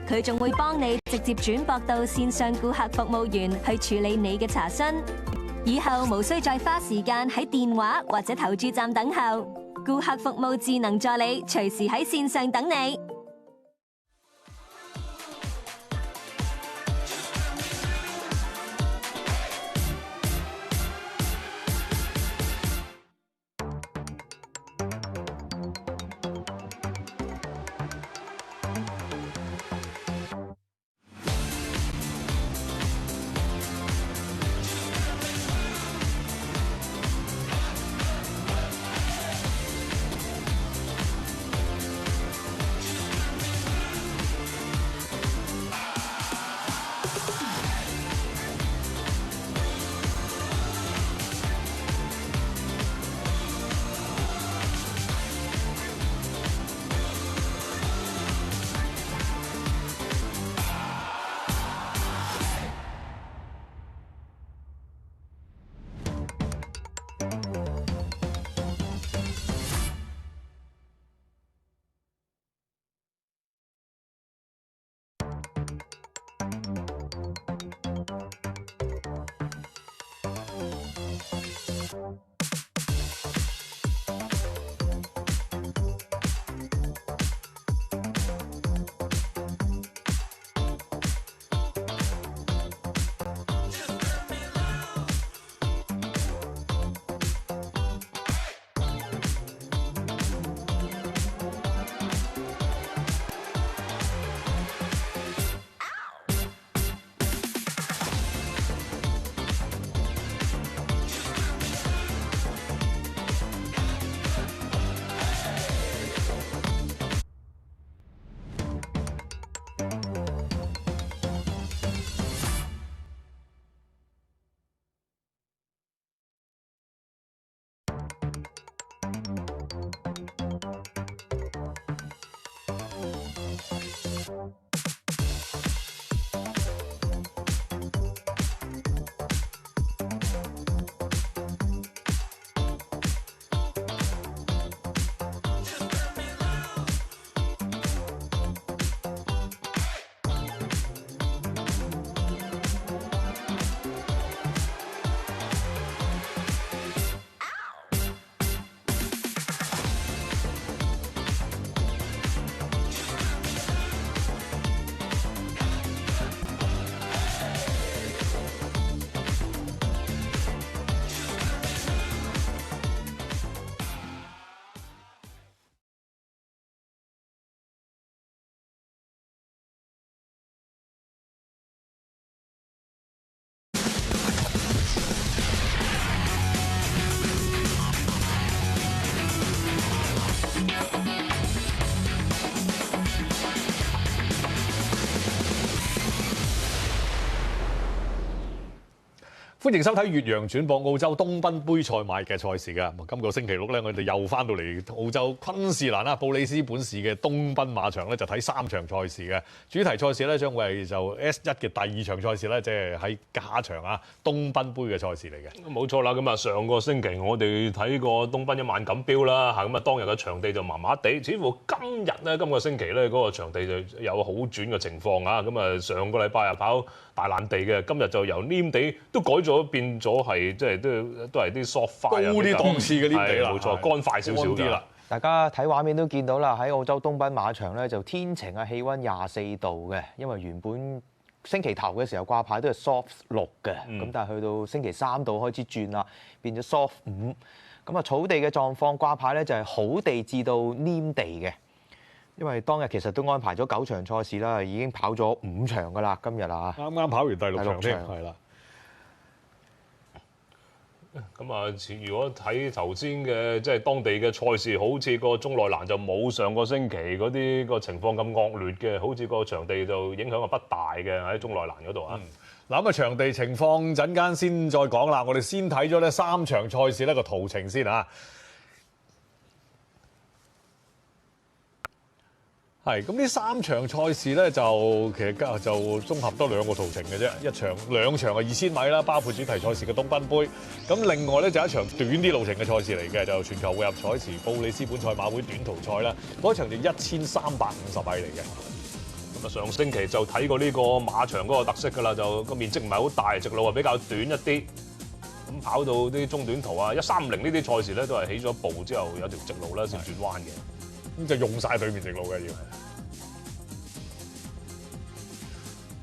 佢仲會幫你直接轉駁到線上顧客服務員去處理你嘅查詢。以後無需再花時間喺電話或者投注站等候，顧客服務智能助理隨時喺線上等你。歡迎收睇越洋轉播澳洲東賓杯賽馬嘅賽事㗎。今個星期六咧，我哋又翻到嚟澳洲昆士蘭啦，布里斯本市嘅東賓馬場咧，就睇3場賽事嘅主題賽事咧，將會係就 S1 嘅第2場賽事咧，即係喺加場啊東賓杯嘅賽事嚟嘅。冇錯啦，咁啊上個星期我哋睇過東賓1萬錦標啦，嚇咁啊當日嘅場地就麻麻地，似乎今日咧今個星期咧嗰個場地就有好轉嘅情況啊。咁啊上個禮拜啊跑大爛地嘅，今日就由黏地都改咗變咗係即係都係啲 soft 花高啲檔次嘅黏地啦，冇錯，乾快少少啲啦。大家睇畫面都見到啦，喺澳洲東賓馬場咧就天晴啊，氣温24度嘅，因為原本星期頭嘅時候掛牌都係 soft 6嘅，咁但係去到星期3度開始轉啦，變咗 soft 5。咁啊草地嘅狀況掛牌咧就係好地至到黏地嘅。因為當日其實都安排咗9場賽事啦，已經跑咗5場噶啦，今日啊，啱啱跑完第6場添，係啦。咁啊，如果睇頭先嘅即係當地嘅賽事，好似個中內欄就冇上個星期嗰啲個情況咁惡劣嘅，好似個場地就影響啊不大嘅喺中內欄嗰度啊。嗱咁啊，場地情況陣間先再講啦。我哋先睇咗呢3場賽事呢個途程先啊。係咁呢3場賽事咧，就其實就綜合多2個途程嘅啫，兩場係2000米啦，包括主題賽事嘅東賓杯。咁另外咧就一場短啲路程嘅賽事嚟嘅，就全球匯合賽事布里斯本賽馬會短途賽啦。嗰場就1350米嚟嘅。咁咁啊，上星期就睇過呢個馬場嗰個特色㗎啦，就個面積唔係好大，直路係比較短一啲。咁跑到啲中短途啊，130呢啲賽事咧都係起咗步之後有條直路啦先轉彎嘅。咁就用晒對面直路嘅要。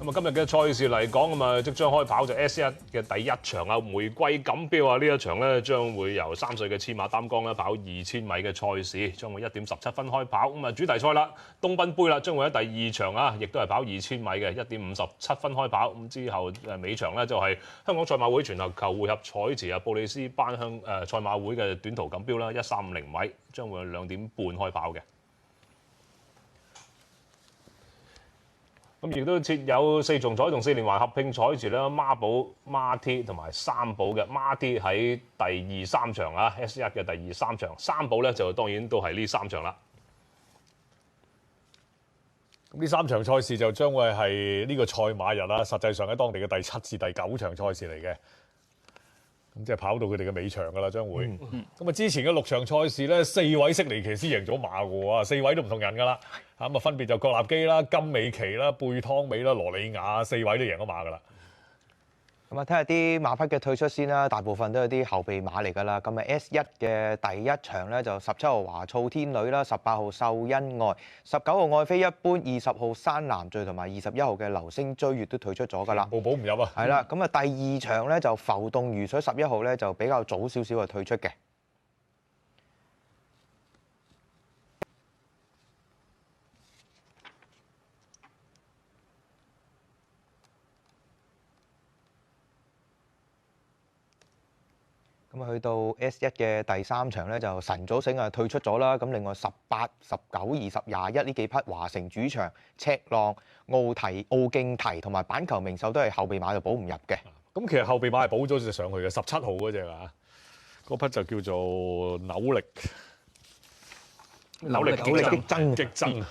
咁啊，今日嘅賽事嚟講，咁啊即將開跑就 S1 嘅第一場啊，玫瑰錦標啊，呢一場咧將會由3歲嘅千馬擔綱咧跑2000米嘅賽事，將會1點17分開跑。咁啊，主題賽啦，東賓杯啦，將會喺第二場啊，亦都係跑2000米嘅1點57分開跑。咁之後尾場咧就係香港賽馬會全球匯合彩池啊，布里斯班賽馬會嘅短途錦標啦，130米，將會2點半開跑嘅。咁亦都設有4重彩同4連環合拼彩池啦，孖寶、孖 T 同埋三寶嘅。孖 T喺第2、3場啊 ，S1 嘅第2、3場，三寶咧就當然都係呢3場啦。咁呢3場賽事就將會係呢個賽馬日啦，實際上喺當地嘅第7至第9場賽事嚟嘅。咁即係跑到佢哋嘅尾場㗎啦，將會。咁啊，之前嘅6場賽事咧，4位悉尼騎師贏咗馬㗎喎，4位都唔同人㗎啦。咁啊，分別就郭立基啦、金美琪啦、貝湯美啦、羅里亞4位都贏咗馬㗎啦。咁啊，睇下啲馬匹嘅退出先啦，大部分都係啲後備馬嚟㗎啦。咁啊 S1 嘅第一場咧就17號華措天女啦，18號秀恩愛，19號愛妃一般，20號山南聚同埋21號嘅流星追月都退出咗㗎啦。保唔入啊？係啦，咁啊第二場咧就浮動如水11號咧就比較早少少嘅退出嘅。咁啊，去到 S1 嘅第3場咧，就晨早醒啊退出咗啦。咁另外18、19、20、21呢幾匹華城主場、赤浪、奧競提同埋板球名手都係後備馬就保唔入嘅。咁其實後備馬係保咗隻上去嘅17號嗰隻啊，嗰匹就叫做扭力激增，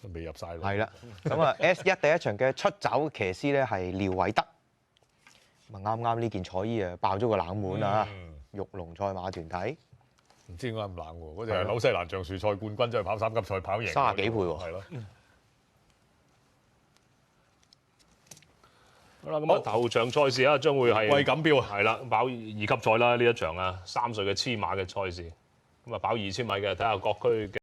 係未入晒咯。係啦，咁啊 S1 第一場嘅出走騎師咧係廖偉德。咁啊啱呢件彩衣啊爆咗個冷門啊！玉龍賽馬團體唔知點解咁冷喎？嗰隻係紐西蘭橡樹賽冠軍，真係跑3級賽跑贏30幾倍喎。係咯。好啦，咁啊頭場賽事啊，將會係玫瑰錦標啊，係啦，跑2級賽啦呢一場啊，3歲嘅黐馬嘅賽事，咁啊跑2000米嘅，睇下各區嘅。